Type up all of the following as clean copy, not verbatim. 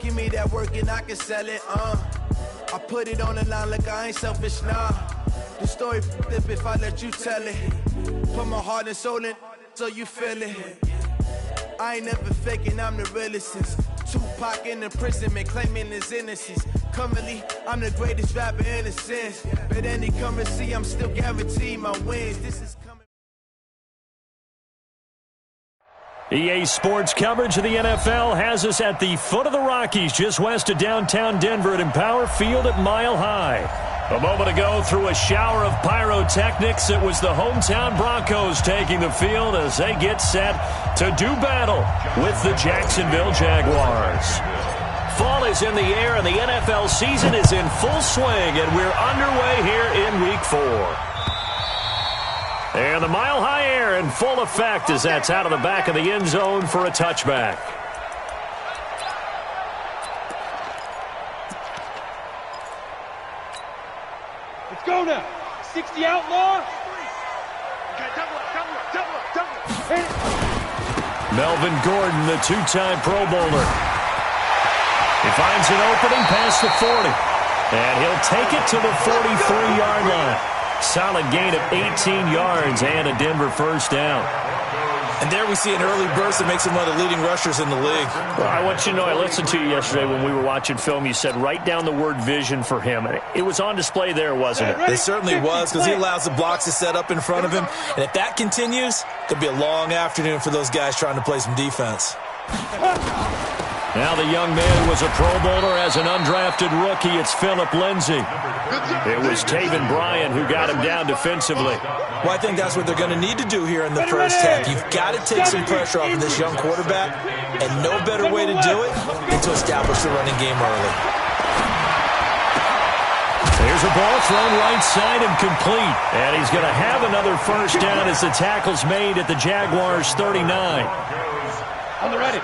Give me that work and I can sell it, I put it on the line like I ain't selfish, nah. The story flip if I let you tell it. Put my heart and soul in so you feel it. I ain't never faking, I'm the realest since Tupac in the prison, man, claiming his innocence. Currently, I'm the greatest rapper in a sense. But any currency, I'm still guaranteed my wins. This is coming. EA Sports coverage of the NFL has us at the foot of the Rockies, just west of downtown Denver at Empower Field at Mile High. A moment ago, through a shower of pyrotechnics, it was the hometown Broncos taking the field as they get set to do battle with the Jacksonville Jaguars. Fall is in the air and the NFL season is in full swing, and we're underway here in Week 4. And the Mile High air in full effect as that's out of the back of the end zone for a touchback. Let's go now. 60 outlaw. Okay, double up. Melvin Gordon, the two-time Pro Bowler. He finds an opening past the 40. And he'll take it to the 43-yard line. Solid gain of 18 yards and a Denver first down. And there we see an early burst that makes him one of the leading rushers in the league. Well, I want you to know, I listened to you yesterday when we were watching film. You said write down the word vision for him. It was on display there, wasn't it? It certainly was, because he allows the blocks to set up in front of him. And if that continues, it could be a long afternoon for those guys trying to play some defense. Now the young man was a Pro Bowler as an undrafted rookie. It's Phillip Lindsay. It was Taven Bryan who got him down defensively. Well, I think that's what they're going to need to do here in the first half. You've got to take some pressure off of this young quarterback, and no better way to do it than to establish the running game early. There's a ball thrown right side and complete. And he's going to have another first down as the tackle's made at the Jaguars' 39. On the ready.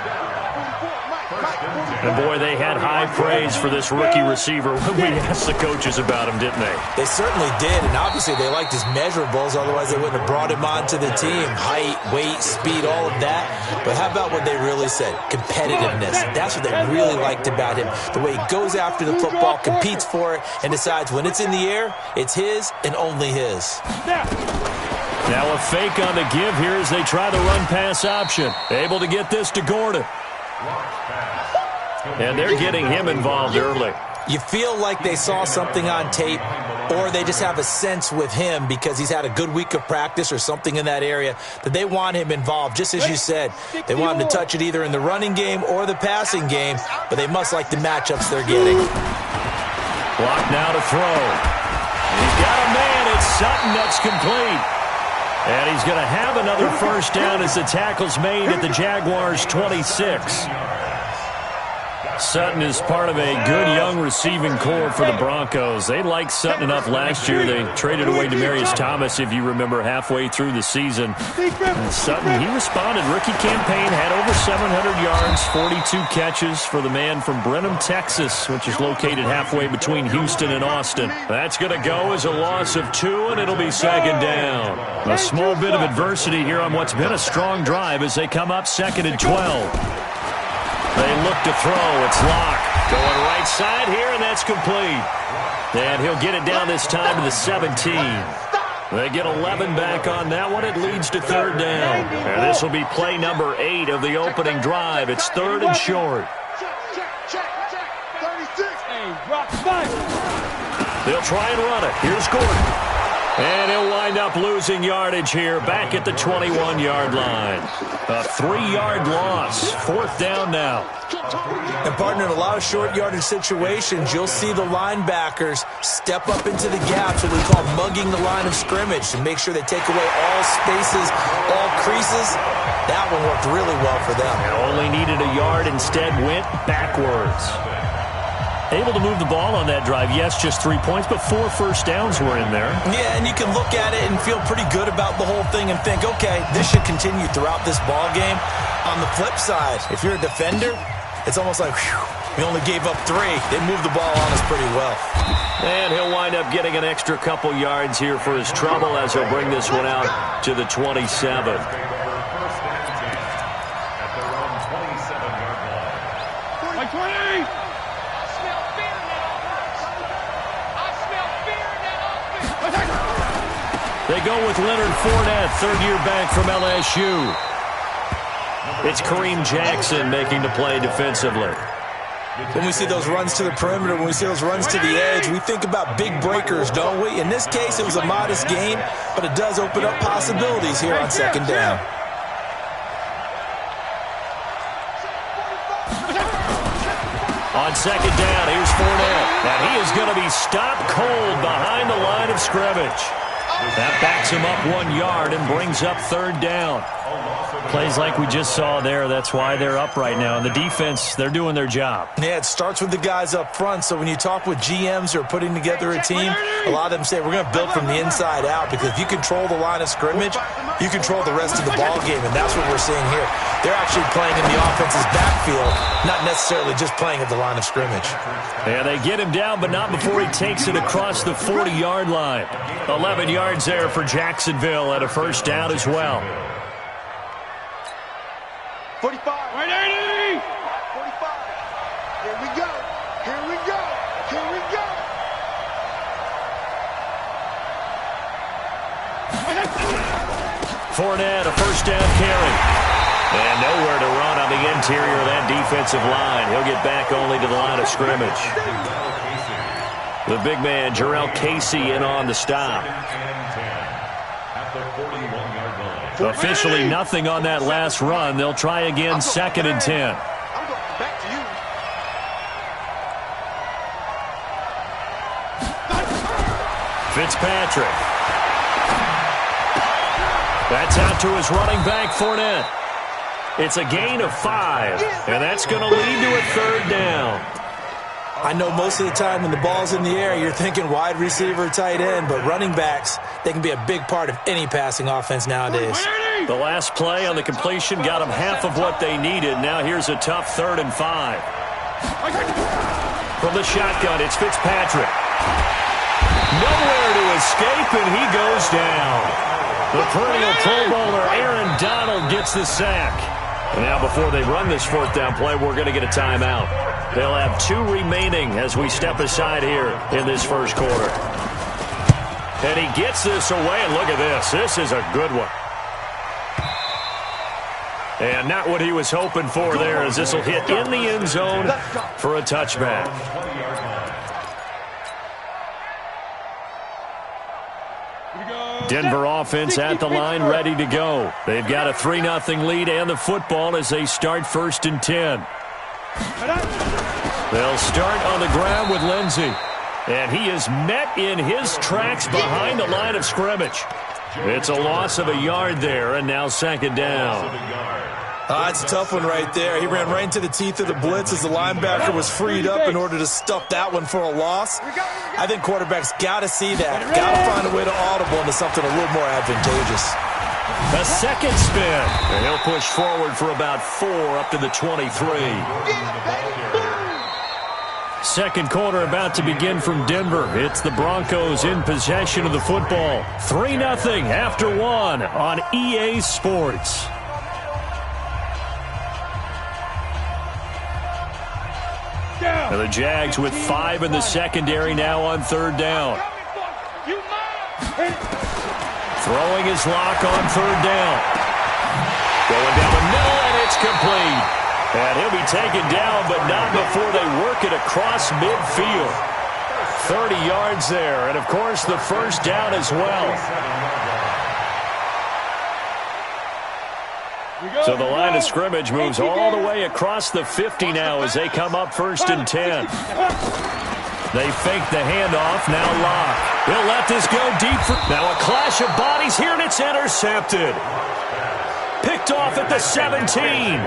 And boy, they had high praise for this rookie receiver when we asked the coaches about him, didn't they? They certainly did, and obviously they liked his measurables, otherwise they wouldn't have brought him onto the team. Height, weight, speed, all of that. But how about what they really said? Competitiveness. That's what they really liked about him. The way he goes after the football, competes for it, and decides when it's in the air, it's his and only his. Now a fake on the give here as they try the run-pass option. Able to get this to Gordon. And they're getting him involved early. You feel like they saw something on tape, or they just have a sense with him because he's had a good week of practice or something in that area that they want him involved. Just as you said, they want him to touch it either in the running game or the passing game, but they must like the matchups they're getting. Block now to throw. He's got a man. It's Sutton. That's complete. And he's going to have another first down as the tackle's made at the Jaguars' 26. Sutton is part of a good young receiving core for the Broncos. They liked Sutton enough last year. They traded away Demaryius Thomas, if you remember, halfway through the season. And Sutton, he responded. Rookie campaign, had over 700 yards, 42 catches for the man from Brenham, Texas, which is located halfway between Houston and Austin. That's going to go as a loss of 2, and it'll be second down. A small bit of adversity here on what's been a strong drive as they come up second and 12. They look to throw. It's Locke. Going right side here, and that's complete. And he'll get it down this time to the 17. They get 11 back on that one. It leads to third down. And this will be play number 8 of the opening drive. It's third and short. They'll try and run it. Here's Gordon. And he'll wind up losing yardage here back at the 21-yard line. A 3-yard loss. Fourth down now. And, partner, in a lot of short yardage situations, you'll see the linebackers step up into the gaps, what we call mugging the line of scrimmage, to make sure they take away all spaces, all creases. That one worked really well for them. And only needed a yard, instead went backwards. Able to move the ball on that drive. Yes, just 3 points, but 4 first downs were in there. Yeah, and you can look at it and feel pretty good about the whole thing and think, okay, this should continue throughout this ball game. On the flip side, if you're a defender, it's almost like, whew, we only gave up 3. They moved the ball on us pretty well. And he'll wind up getting an extra couple yards here for his trouble as he'll bring this one out to the 27. Like 20! They go with Leonard Fournette, third-year back from LSU. It's Kareem Jackson making the play defensively. When we see those runs to the perimeter, when we see those runs to the edge, we think about big breakers, don't we? In this case, it was a modest gain, but it does open up possibilities here on second down. On second down, here's Fournette. And he is going to be stopped cold behind the line of scrimmage. That backs him up 1 yard and brings up third down. Plays like we just saw there. That's why they're up right now. And the defense, they're doing their job. Yeah, it starts with the guys up front. So when you talk with GMs who are putting together a team, a lot of them say we're going to build from the inside out, because if you control the line of scrimmage, you control the rest of the ball game, and that's what we're seeing here. They're actually playing in the offense's backfield, not necessarily just playing at the line of scrimmage. Yeah, they get him down, but not before he takes it across the 40-yard line. 11 yards there for Jacksonville at a first down as well. 45. Right, 80. 45. Here we go. Here we go. Here we go. Fournette, a first down carry. And nowhere to run on the interior of that defensive line. He'll get back only to the line of scrimmage. The big man, Jarrell Casey, in on the stop. Officially nothing on that last run. They'll try again, second and 10. Fitzpatrick. That's out to his running back, Fournette. It's a gain of 5, and that's going to lead to a third down. I know most of the time when the ball's in the air, you're thinking wide receiver, tight end, but running backs, they can be a big part of any passing offense nowadays. The last play on the completion got them half of what they needed. Now here's a tough 3rd and 5. From the shotgun, it's Fitzpatrick. Nowhere to escape, and he goes down. The perennial Pro Bowler Aaron Donald gets the sack. And now before they run this 4th down play, we're going to get a timeout. They'll have 2 remaining as we step aside here in this first quarter. And he gets this away, and look at this. This is a good one. And not what he was hoping for there, as this will hit in the end zone for a touchback. Denver offense at the line, ready to go. They've got a 3-0 lead and the football as they start 1st and 10. They'll start on the ground with Lindsey. And he is met in his tracks behind the line of scrimmage. It's a loss of a yard there, and now second down. It's a tough one right there. He ran right into the teeth of the blitz as the linebacker was freed up in order to stuff that one for a loss. I think quarterbacks got to see that. Got to find a way to audible into something a little more advantageous. A second spin, and he'll push forward for about 4 up to the 23. Second quarter about to begin from Denver. It's the Broncos in possession of the football. 3-0 after 1 on EA Sports. Now the Jags with 5 in the secondary now on 3rd down. Throwing his lock on 3rd down. Going down the middle, and it's complete. And he'll be taken down, but not before they work it across midfield. 30 yards there, and of course the first down as well. So the line of scrimmage moves all the way across the 50 now as they come up 1st and 10. They fake the handoff, now Locke. He'll let this go deep. Now a clash of bodies here, and it's intercepted. Picked off at the 17.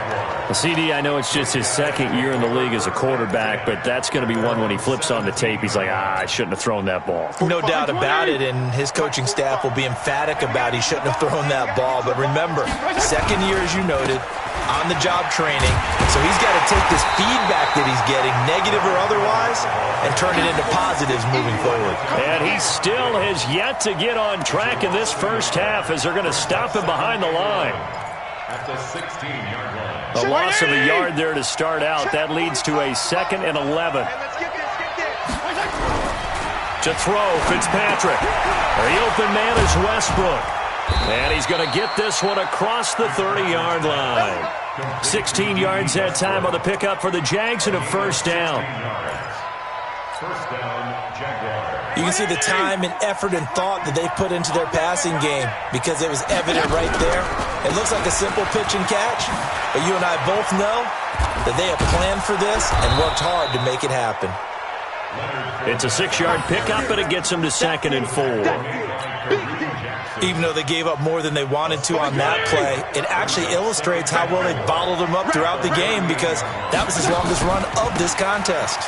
CD, I know it's just his 2nd year in the league as a quarterback, but that's going to be one when he flips on the tape. He's like, I shouldn't have thrown that ball. No doubt about it, and his coaching staff will be emphatic about he shouldn't have thrown that ball. But remember, 2nd year, as you noted, on-the-job training. So he's got to take this feedback that he's getting, negative or otherwise, and turn it into positives moving forward. And he still has yet to get on track in this first half as they're going to stop him behind the line. at the 16-yard line. A loss of a yard there to start out. That leads to a 2nd and 11. To throw, Fitzpatrick. The open man is Westbrook. And he's going to get this one across the 30-yard line. 16 yards that time on the pickup for the Jags and a first down. First down, Jaguars. You can see the time and effort and thought that they put into their passing game because it was evident right there. It looks like a simple pitch and catch, but you and I both know that they have planned for this and worked hard to make it happen. It's a 6-yard pickup, and it gets them to 2nd and 4. Even though they gave up more than they wanted to on that play, it actually illustrates how well they bottled them up throughout the game because that was his longest run of this contest.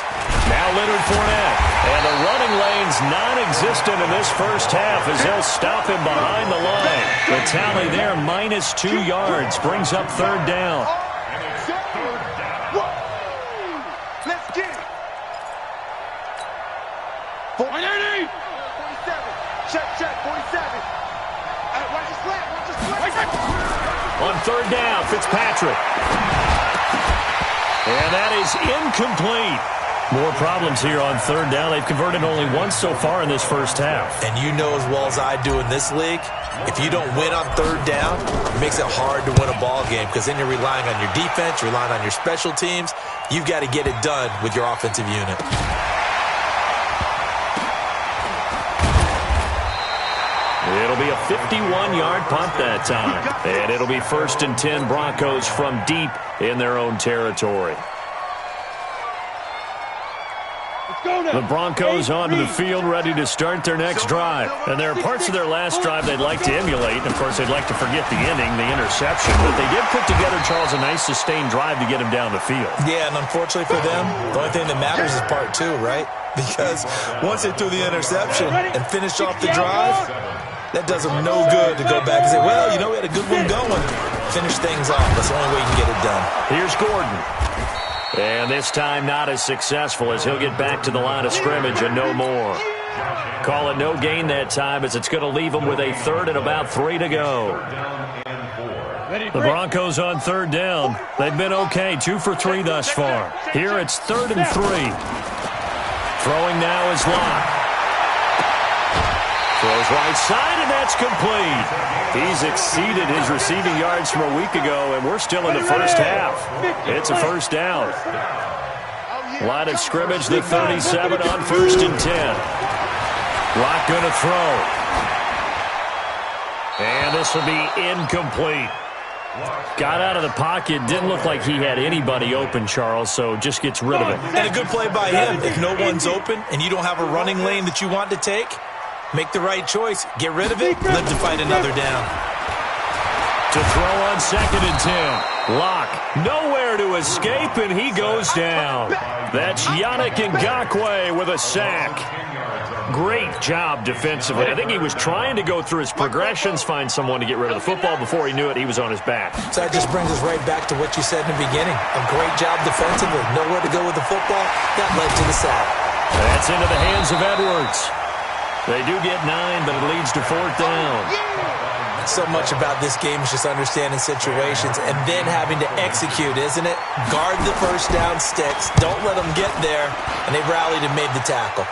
Now Leonard Fournette, and the running lane's non-existent in this first half as they'll stop him behind the line. The tally there, -2 yards, brings up 3rd down. Let's get it. 180. 47. Check, 47. Watch his flat, watch his flat. On 3rd down, Fitzpatrick. And that is incomplete. More problems here on 3rd down. They've converted only once so far in this first half. And you know as well as I do in this league, if you don't win on 3rd down, it makes it hard to win a ball game because then you're relying on your defense, you're relying on your special teams. You've got to get it done with your offensive unit. It'll be a 51-yard punt that time. And it'll be 1st and 10 Broncos from deep in their own territory. The Broncos onto the field ready to start their next drive. And there are parts of their last drive they'd like to emulate. And, of course, they'd like to forget the ending, the interception. But they did put together, Charles, a nice sustained drive to get him down the field. Yeah, and unfortunately for them, the only thing that matters is part 2, right? Because once they threw the interception and finished off the drive, that does them no good to go back and say, well, you know, we had a good one going. Finish things off. That's the only way you can get it done. Here's Gordon. And this time not as successful as he'll get back to the line of scrimmage and no more. Call it no gain that time as it's going to leave them with a 3rd and about 3 to go. The Broncos on 3rd down. They've been okay, 2 for 3 thus far. Here it's 3rd and 3. Throwing now is Locke. Throws right side, and that's complete. He's exceeded his receiving yards from a week ago, and we're still in the first half. It's a first down. Line of scrimmage, the 37 on 1st and 10. Locke going to throw. And this will be incomplete. Got out of the pocket. Didn't look like he had anybody open, Charles, so just gets rid of it. And a good play by him. If no one's open and you don't have a running lane that you want to take, make the right choice. Get rid of it. Live to fight another down. To throw on 2nd and 10. Locke nowhere to escape, and he goes down. That's Yannick Ngakoue with a sack. Great job defensively. I think he was trying to go through his progressions, find someone to get rid of the football. Before he knew it, he was on his back. So that just brings us right back to what you said in the beginning. A great job defensively. Nowhere to go with the football. That led to the sack. That's into the hands of Edwards. They do get 9, but it leads to 4th down. So much about this game is just understanding situations and then having to execute, isn't it? Guard the first down sticks. Don't let them get there. And they rallied and made the tackle.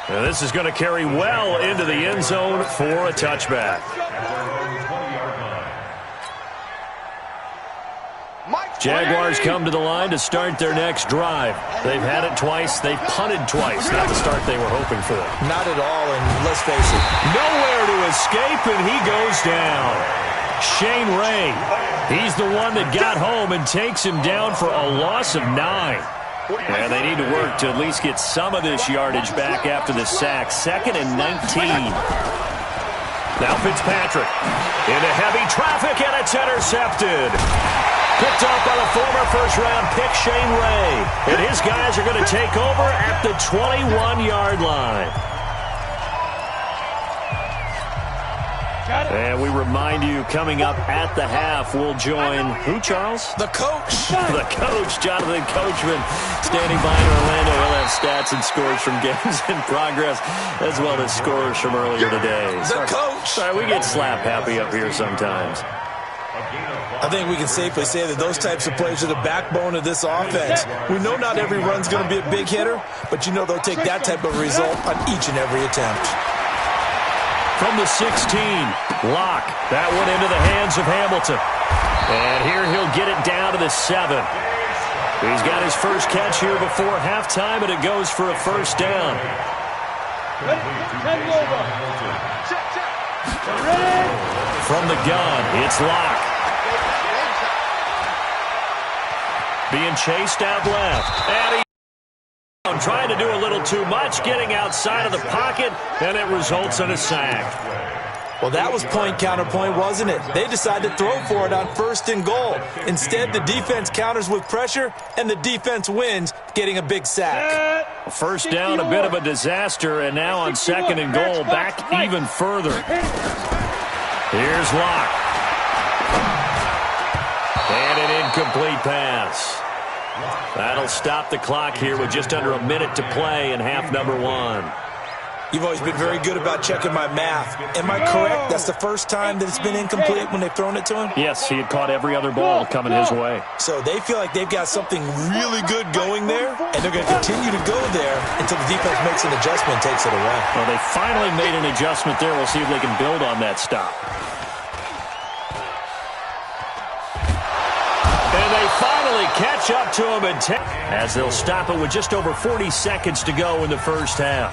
Now this is going to carry well into the end zone for a touchback. Jaguars come to the line to start their next drive. They've had it twice. They've punted twice. Not the start they were hoping for. Not at all, and let's face it. Nowhere to escape, and he goes down. Shane Ray, he's the one that got home and takes him down for a loss of 9. And they need to work to at least get some of this yardage back after the sack. 2nd and 19. Now Fitzpatrick into heavy traffic, and it's intercepted. Picked off by the former first-round pick, Shane Ray. And his guys are going to take over at the 21-yard line. And we remind you, coming up at the half, we'll join who, Charles? The coach. The coach, Jonathan Coachman, standing by in Orlando. He'll have stats and scores from games in progress, as well as scores from earlier today. The coach. Sorry, we get slap happy up here sometimes. I think we can safely say that those types of plays are the backbone of this offense. We know not every run's going to be a big hitter, but you know they'll take that type of result on each and every attempt. From the 16, Locke. That one into the hands of Hamilton. And here he'll get it down to the 7. He's got his first catch here before halftime, and it goes for a first down. From the gun, it's Locke. Being chased out left. And he's trying to do a little too much, getting outside of the pocket, and it results in a sack. Well, that was point counterpoint, wasn't it? They decided to throw for it on 1st and goal. Instead, the defense counters with pressure, and the defense wins, getting a big sack. First down, a bit of a disaster, and now on 2nd and goal, back even further. Here's Locke. And an incomplete pass. That'll stop the clock here with just under a minute to play in half number 1. You've always been very good about checking my math. Am I correct? That's the first time that it's been incomplete when they've thrown it to him? Yes, he had caught every other ball coming his way. So they feel like they've got something really good going there, and they're going to continue to go there until the defense makes an adjustment and takes it away. Well, they finally made an adjustment there. We'll see if they can build on that stop. And they finally catch up to him as they'll stop it with just over 40 seconds to go in the first half.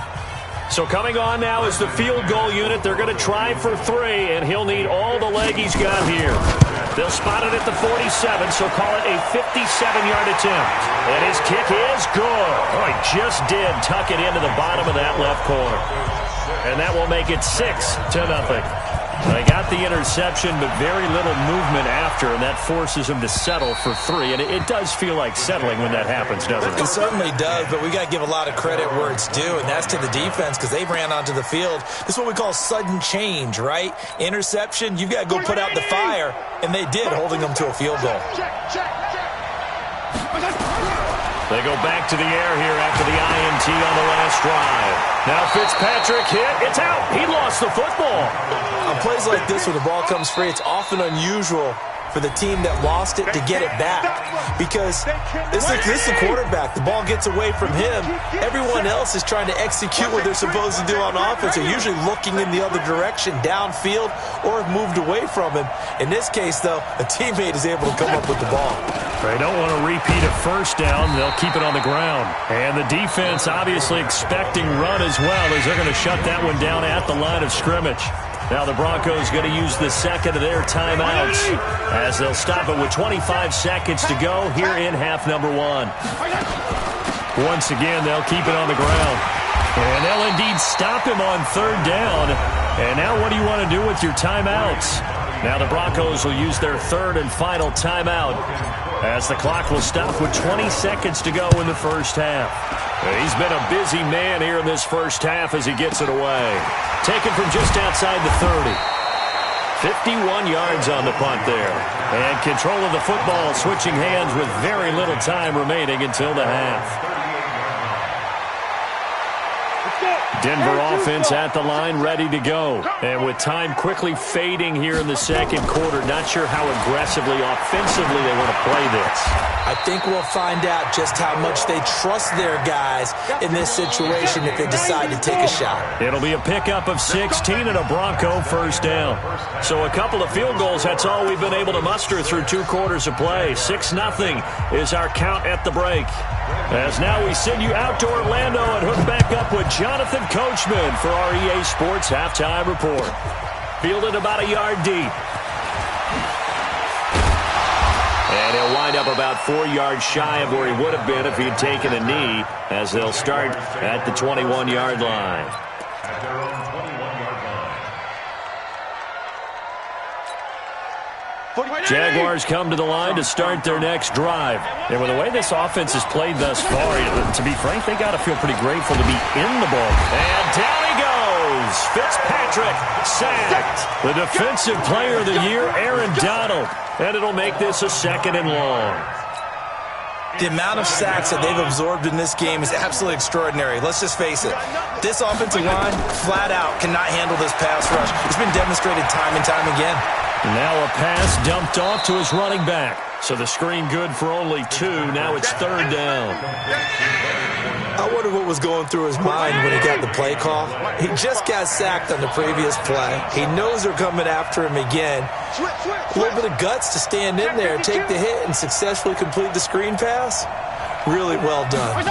So coming on now is the field goal unit. They're going to try for 3, and he'll need all the leg he's got here. They'll spot it at the 47, so call it a 57-yard attempt. And his kick is good. Oh, he just did tuck it into the bottom of that left corner. And that will make it 6-0. They got the interception, but very little movement after, and that forces him to settle for 3. And it does feel like settling when that happens, doesn't it? It certainly does, but we got to give a lot of credit where it's due, and that's to the defense because they ran onto the field. This is what we call sudden change, right? Interception, you've got to go put out the fire, and they did, holding them to a field goal. They go back to the air here after the INT on the last drive. Now Fitzpatrick hit. It's out. He lost the football. On plays like this where the ball comes free, it's often unusual for the team that lost it to get it back. Because this is the quarterback. The ball gets away from him. Everyone else is trying to execute what they're supposed to do on offense. They're usually looking in the other direction, downfield, or have moved away from him. In this case, though, a teammate is able to come up with the ball. They don't want to repeat a first down. They'll keep it on the ground. And the defense obviously expecting run as well, as they're going to shut that one down at the line of scrimmage. Now the Broncos going to use the second of their timeouts as they'll stop it with 25 seconds to go here in half number 1. Once again, they'll keep it on the ground. And they'll indeed stop him on 3rd down. And now what do you want to do with your timeouts? Now the Broncos will use their 3rd and final timeout as the clock will stop with 20 seconds to go in the first half. He's been a busy man here in this first half as he gets it away. Taken from just outside the 30. 51 yards on the punt there. And control of the football switching hands with very little time remaining until the half. Denver offense at the line, ready to go. And with time quickly fading here in the second quarter, not sure how aggressively, offensively they want to play this. I think we'll find out just how much they trust their guys in this situation if they decide to take a shot. It'll be a pickup of 16 and a Bronco first down. So a couple of field goals, that's all we've been able to muster through 2 quarters of play. 6-0 is our count at the break. As now we send you out to Orlando and hook back up with Jonathan Coachman for our EA Sports Halftime Report. Fielded about a yard deep. And he'll wind up about 4 yards shy of where he would have been if he'd taken a knee, as they'll start at the 21-yard line. At their own 21-yard line. Jaguars come to the line to start their next drive. And with the way this offense has played thus far, to be frank, they got to feel pretty grateful to be in the ball. And down he goes. is. Fitzpatrick sacked. The defensive player of the year, Aaron Donald. And it'll make this a 2nd and long. The amount of sacks that they've absorbed in this game is absolutely extraordinary. Let's just face it. This offensive line, flat out, cannot handle this pass rush. It's been demonstrated time and time again. Now a pass dumped off to his running back. So the screen good for only 2. Now it's 3rd down. I wonder what was going through his mind when he got the play call. He just got sacked on the previous play. He knows they're coming after him again. A little bit of guts to stand in there, take the hit, and successfully complete the screen pass. Really well done.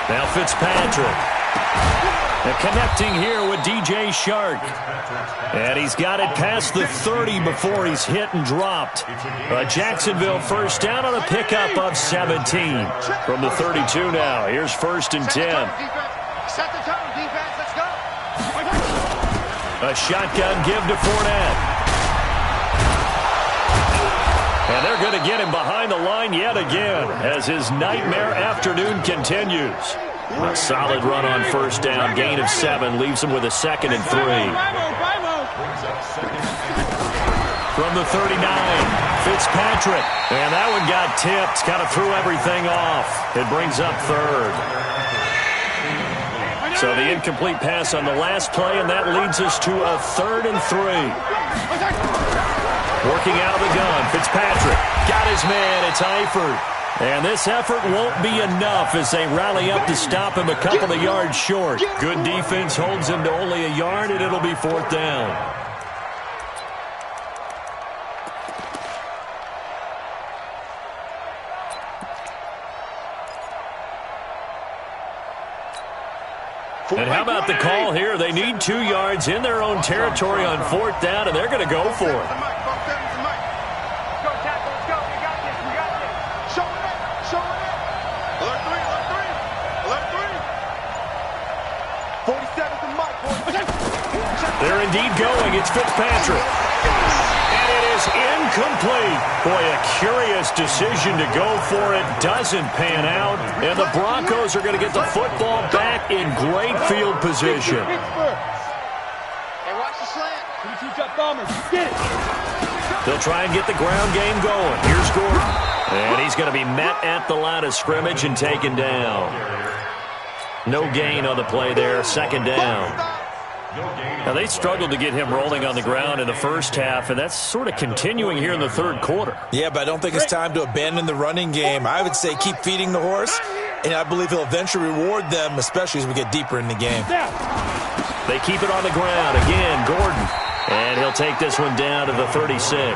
Now Fitzpatrick. And connecting here with DJ Shark. And he's got it past the 30 before he's hit and dropped. Jacksonville first down on a pickup of 17. From the 32 now. Here's 1st and 10. Set the tone, defense. Let's go. A shotgun give to Fournette. And they're going to get him behind the line yet again as his nightmare afternoon continues. A solid run on 1st down. Gain of 7 leaves him with a 2nd and 3. From the 39, Fitzpatrick. And that one got tipped. Kind of threw everything off. It brings up 3rd. So the incomplete pass on the last play, and that leads us to a 3rd and 3. Working out of the gun, Fitzpatrick. Got his man. It's Eifert. And this effort won't be enough as they rally up to stop him a couple of yards short. Good defense holds him to only a yard, and it'll be 4th down. And how about the call here? They need 2 yards in their own territory on 4th down, and they're going to go for it. They're indeed going. It's Fitzpatrick. And it is incomplete. Boy, a curious decision to go for it. Doesn't pan out. And the Broncos are going to get the football back in great field position. Hey, watch the slant. Get it. They'll try and get the ground game going. Here's Gordon. And he's going to be met at the line of scrimmage and taken down. No gain on the play there. 2nd down. Now, they struggled to get him rolling on the ground in the first half, and that's sort of continuing here in the 3rd quarter. Yeah, but I don't think it's time to abandon the running game. I would say keep feeding the horse, and I believe he'll eventually reward them, especially as we get deeper in the game. They keep it on the ground. Again, Gordon. And he'll take this one down to the 36.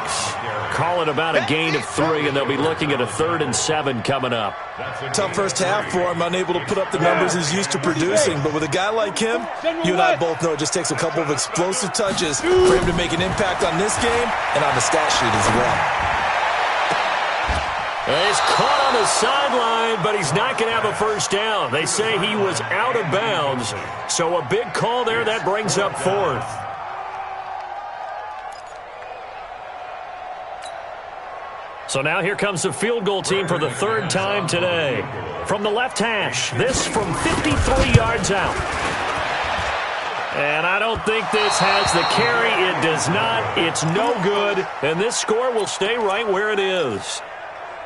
Call it about a gain of 3, and they'll be looking at a 3rd and 7 coming up. Tough first half for him, unable to put up the numbers he's used to producing. But with a guy like him, you and I both know it just takes a couple of explosive touches for him to make an impact on this game and on the stat sheet as well. He's caught on the sideline, but he's not going to have a first down. They say he was out of bounds, so a big call there. That brings up 4th. So now here comes the field goal team for the 3rd time today. From the left hash, this from 53 yards out. And I don't think this has the carry. It does not. It's no good. And this score will stay right where it is.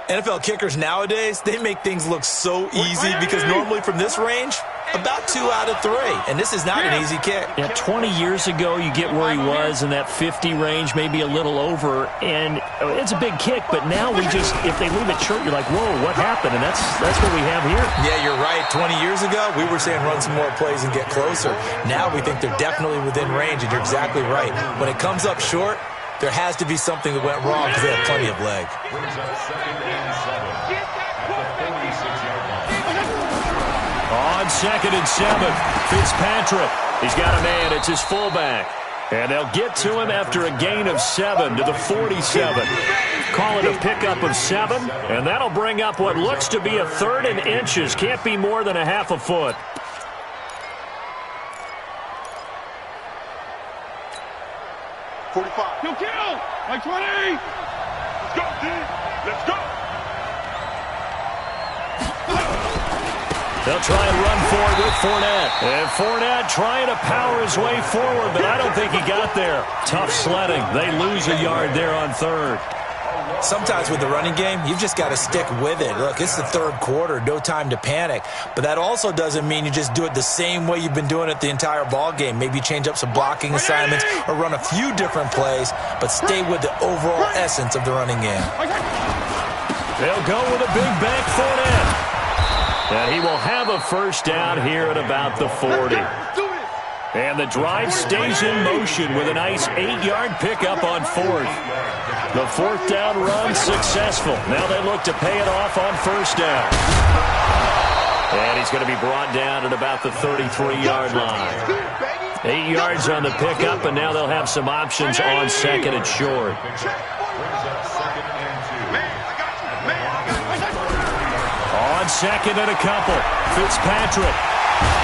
NFL kickers nowadays, they make things look so easy because normally from this range, about 2 out of 3. And this is not an easy kick. Yeah, 20 years ago, you get where he was in that 50 range, maybe a little over. And it's a big kick, but now we just, if they leave it short, you're like, whoa, what happened? And that's what we have here. Yeah, you're right. 20 years ago, we were saying run some more plays and get closer. Now we think they're definitely within range, and you're exactly right. When it comes up short, there has to be something that went wrong because they have plenty of leg. On 2nd and 7, Fitzpatrick. He's got a man. It's his fullback. And they'll get to him after a gain of 7 to the 47. Call it a pickup of 7, and that'll bring up what looks to be a 3rd and inches. Can't be more than a half a foot. Kill, kill! Like 20! Let's go, D! Let's go! They'll try and run for it with Fournette. And Fournette trying to power his way forward, but I don't think he got there. Tough sledding. They lose a yard there on third. Sometimes with the running game, you've just got to stick with it. Look, it's the third quarter, no time to panic. But that also doesn't mean you just do it the same way you've been doing it the entire ball game. Maybe change up some blocking assignments or run a few different plays, but stay with the overall essence of the running game. They'll go with a big bank Fournette. And he will have a first down here at about the 40. And the drive stays in motion with a nice 8-yard pickup on fourth. The fourth down run successful. Now they look to pay it off on first down. And he's going to be brought down at about the 33-yard line. 8 yards on the pickup, and now they'll have some options on second and short. On second and a couple, Fitzpatrick.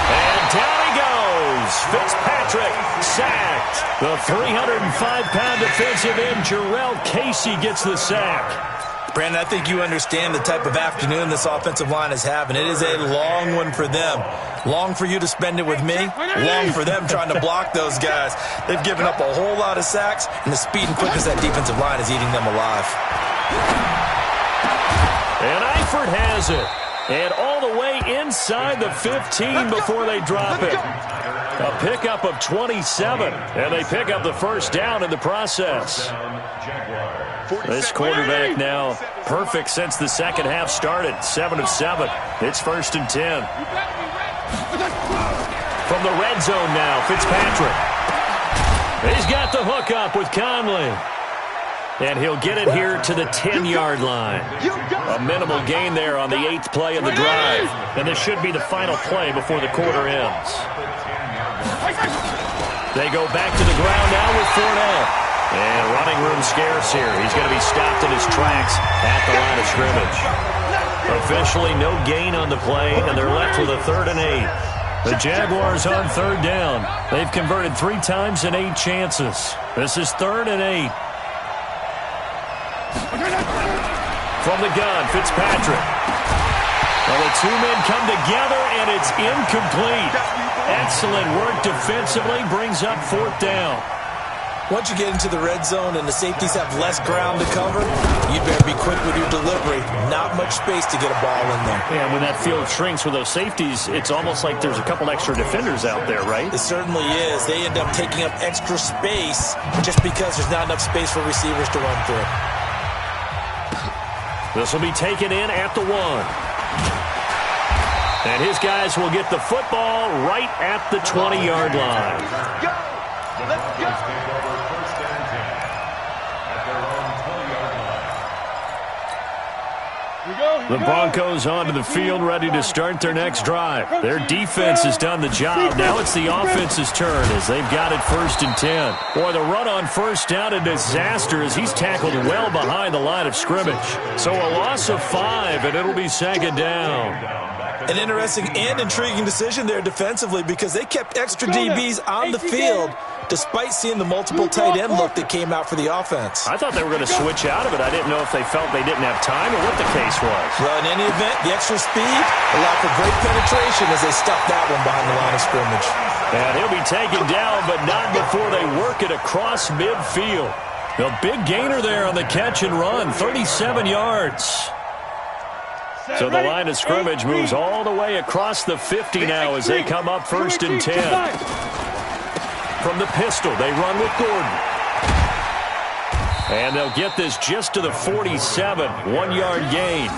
And down he goes. Fitzpatrick sacked. The 305-pound defensive end, Jarrell Casey, gets the sack. Brandon, I think you understand the type of afternoon this offensive line is having. It is a long one for them. Long for you to spend it with me. Long for them trying to block those guys. They've given up a whole lot of sacks, and the speed and quickness of that defensive line is eating them alive. And Eifert has it. And all the way inside the 15 before they drop it. A pickup of 27. And they pick up the first down in the process. This quarterback now perfect since the second half started. 7 of 7. It's first and 10. From the red zone now, Fitzpatrick. He's got the hook up with Conley. And he'll get it here to the 10-yard line. A minimal gain there on the 8th play of the drive. And this should be the final play before the quarter ends. They go back to the ground now with Fournette. And running room scarce here. He's going to be stopped in his tracks at the line of scrimmage. Officially no gain on the play, and they're left with a 3rd and 8. The Jaguars on 3rd down. They've converted 3 times in 8 chances. This is 3rd and 8. From the gun, Fitzpatrick. Well, the two men come together, and it's incomplete. Excellent work defensively, brings up 4th down. Once you get into the red zone and the safeties have less ground to cover, you'd better be quick with your delivery. Not much space to get a ball in there. Yeah, when that field shrinks with those safeties, it's almost like there's a couple extra defenders out there, right? It certainly is. They end up taking up extra space just because there's not enough space for receivers to run through. This will be taken in at the 1. And his guys will get the football right at the 20-yard line. Let's go. The Broncos onto the field, ready to start their next drive. Their defense has done the job. Now it's the offense's turn as they've got it 1st and 10. Boy, the run on first down, a disaster as he's tackled well behind the line of scrimmage. So a loss of 5, and it'll be 2nd down. An interesting and intriguing decision there defensively because they kept extra DBs on the field despite seeing the multiple tight end look that came out for the offense. I thought they were going to switch out of it. I didn't know if they felt they didn't have time or what the case was. Well, in any event, the extra speed allowed for great penetration as they stuffed that one behind the line of scrimmage. And he'll be taken down, but not before they work it across midfield. The big gainer there on the catch and run, 37 yards. So the line of scrimmage moves all the way across the 50 now as they come up 1st and 10. From the pistol, they run with Gordon. And they'll get this just to the 47, 1-yard gain.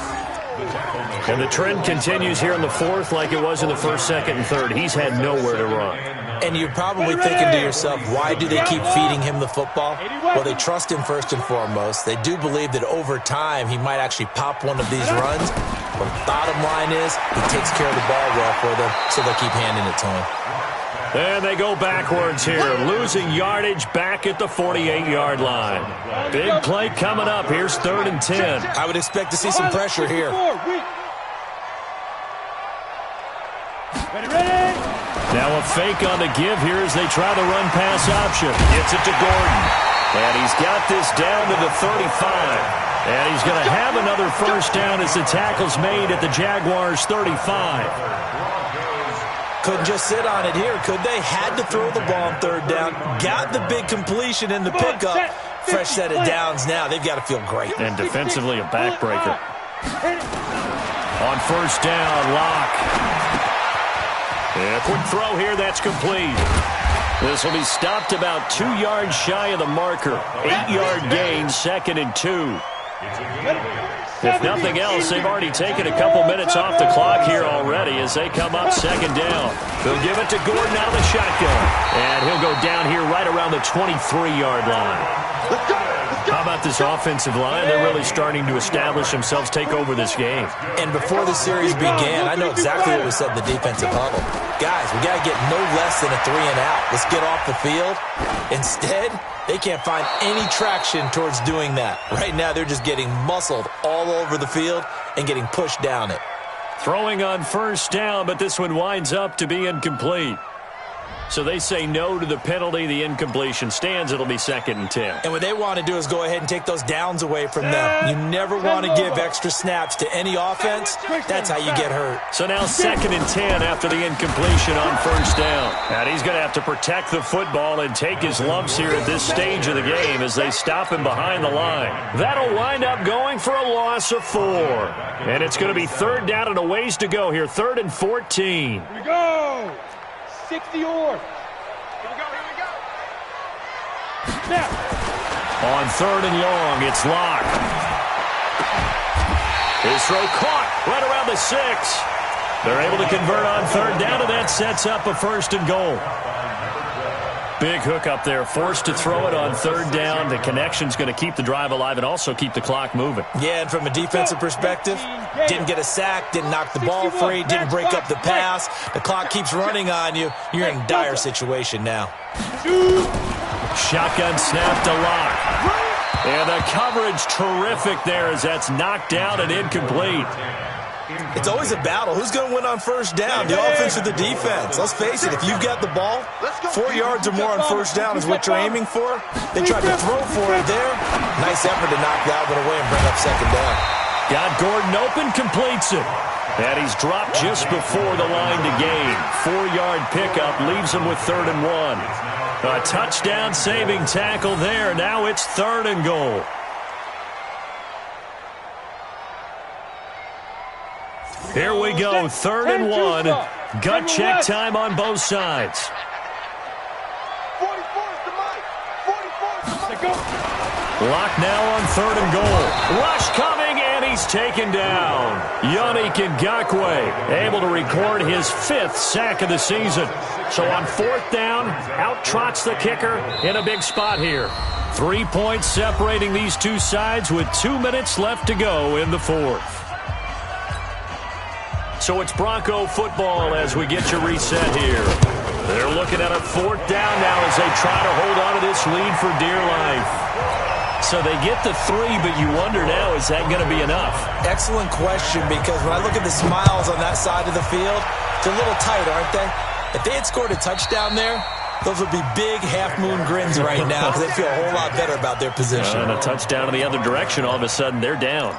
And the trend continues here in the 4th like it was in the 1st, 2nd, and 3rd. He's had nowhere to run. And you're probably thinking to yourself, why do they keep feeding him the football? Well, they trust him first and foremost. They do believe that over time he might actually pop one of these runs. But the bottom line is he takes care of the ball well for them, so they'll keep handing it to him. And they go backwards here, losing yardage back at the 48-yard line. Big play coming up. Here's 3rd and 10. I would expect to see some pressure here. Now a fake on the give here as they try the run-pass option. Gets it to Gordon. And he's got this down to the 35. And he's going to have another first down as the tackle's made at the Jaguars' 35. Couldn't just sit on it here, could they? Had to throw the ball on third down. Got the big completion in the pickup. Fresh set of downs now. They've got to feel great. And defensively, a backbreaker. On first down, Locke. Yeah, quick throw here. That's complete. This will be stopped about 2 yards shy of the marker. 8-yard gain, 2nd and 2. If nothing else, they've already taken a couple minutes off the clock here already as they come up 2nd down. They'll give it to Gordon out of the shotgun. And he'll go down here right around the 23-yard line. How about this offensive line? They're really starting to establish themselves, take over this game. And before the series began, I know exactly what was said in the defensive huddle. Guys, we got to get no less than a 3-and-out. Let's get off the field. Instead, they can't find any traction towards doing that. Right now, they're just getting muscled all over the field and getting pushed down it. Throwing on first down, but this one winds up to be incomplete. So they say no to the penalty. The incompletion stands. It'll be 2nd and 10. And what they want to do is go ahead and take those downs away from them. You never want to give extra snaps to any offense. That's how you get hurt. So now 2nd and 10 after the incompletion on first down. And he's going to have to protect the football and take his lumps here at this stage of the game as they stop him behind the line. That'll wind up going for a loss of 4. And it's going to be 3rd down and a ways to go here. 3rd and 14. Here we go. 60 or. Here we go. Snap. On 3rd and long, it's Locke. His throw caught right around the 6. They're able to convert on 3rd down, and that sets up a 1st and goal. Big hook up there, forced to throw it on 3rd down. The connection's going to keep the drive alive and also keep the clock moving. Yeah, and from a defensive perspective, didn't get a sack, didn't knock the ball free, didn't break up the pass. The clock keeps running on you. You're in a dire situation now. Shotgun snap to Locke. And the coverage terrific there as that's knocked down and incomplete. It's always a battle. Who's going to win on first down, the offense or the defense? Let's face it, if you've got the ball, 4 yards or more on first down is what you're aiming for. They tried to throw for it there. Nice effort to knock that one away and bring up 2nd down. Got Gordon open, completes it. And he's dropped just before the line to gain. 4-yard pickup leaves him with 3rd and 1. A touchdown saving tackle there. Now it's 3rd and goal. Here we go, 3rd and 1. Gut check time on both sides. 44's the mic. 44's the mic. Lock now on 3rd and goal. Rush coming, and he's taken down. Yannick Ngakoue able to record his 5th sack of the season. So on 4th down, out trots the kicker in a big spot here. 3 points separating these two sides with 2 minutes left to go in the 4th. So it's Bronco football as we get you reset here. They're looking at a 4th down now as they try to hold on to this lead for dear life. So they get the 3, but you wonder now, is that going to be enough? Excellent question, because when I look at the smiles on that side of the field, they're a little tight, aren't they? If they had scored a touchdown there, those would be big half-moon grins right now because they feel a whole lot better about their position. And a touchdown in the other direction, all of a sudden they're down.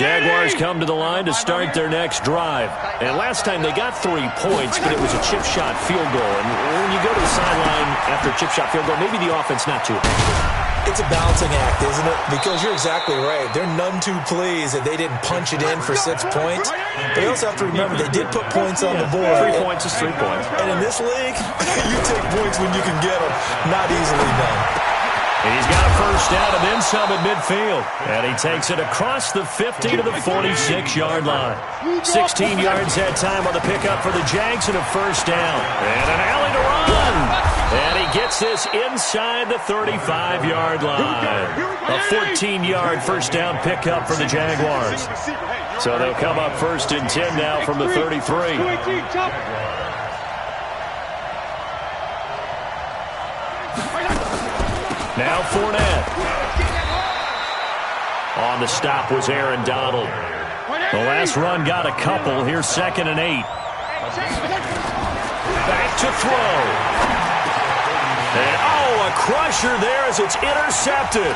Jaguars come to the line to start their next drive. And last time they got 3 points, but it was a chip shot field goal. And when you go to the sideline after a chip shot field goal, maybe the offense not too happy. It's a balancing act, isn't it? Because you're exactly right. They're none too pleased that they didn't punch it in for 6 points. But you also have to remember they did put points on the board. 3 points is 3 points. And in this league, you take points when you can get them. Not easily done. And he's got a first down and then some at midfield. And he takes it across the 50 to the 46-yard line. 16 yards that time on the pickup for the Jags and a first down. And an alley to run. And he gets this inside the 35-yard line. A 14-yard first down pickup for the Jaguars. So they'll come up 1st and 10 now from the 33. Now Fournette. On the stop was Aaron Donald. The last run got a couple. Here's 2nd and 8. Back to throw. And, a a crusher there as it's intercepted.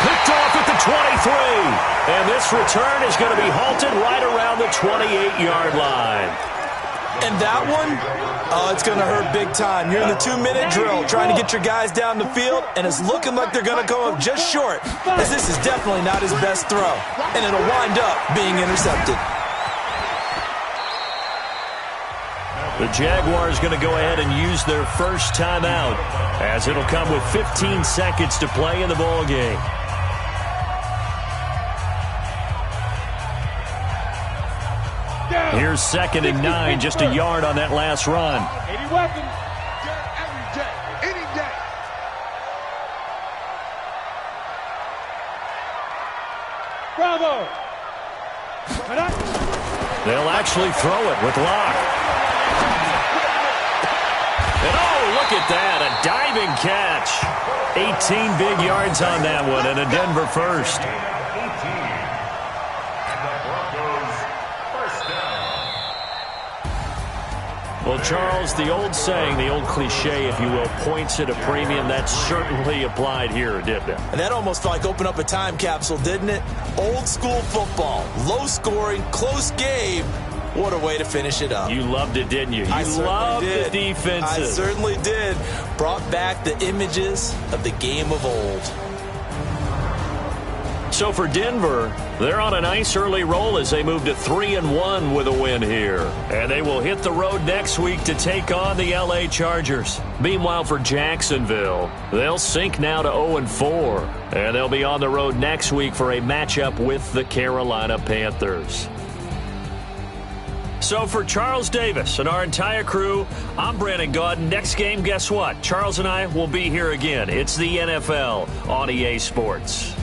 Picked off at the 23. And this return is going to be halted right around the 28-yard line. And that one, it's going to hurt big time. You're in the 2-minute drill trying to get your guys down the field, and it's looking like they're going to go up just short, as this is definitely not his best throw, and it'll wind up being intercepted. The Jaguars going to go ahead and use their first timeout, as it'll come with 15 seconds to play in the ball game. Here's 2nd and 9, just a yard on that last run. 80 weapons. Every day, any day. Bravo. They'll actually throw it with Locke. And oh, look at that, a diving catch. 18 big yards on that one, and a Denver first. Well, Charles, the old saying, the old cliche, if you will, points at a premium, that certainly applied here, didn't it? And that almost felt like open up a time capsule, didn't it? Old school football, low scoring, close game. What a way to finish it up. You loved it, didn't you? I loved did. The defenses. I certainly did. Brought back the images of the game of old. So for Denver, they're on a nice early roll as they move to 3-1 with a win here. And they will hit the road next week to take on the LA Chargers. Meanwhile, for Jacksonville, they'll sink now to 0-4. And they'll be on the road next week for a matchup with the Carolina Panthers. So for Charles Davis and our entire crew, I'm Brandon Gaudin. Next game, guess what? Charles and I will be here again. It's the NFL on EA Sports.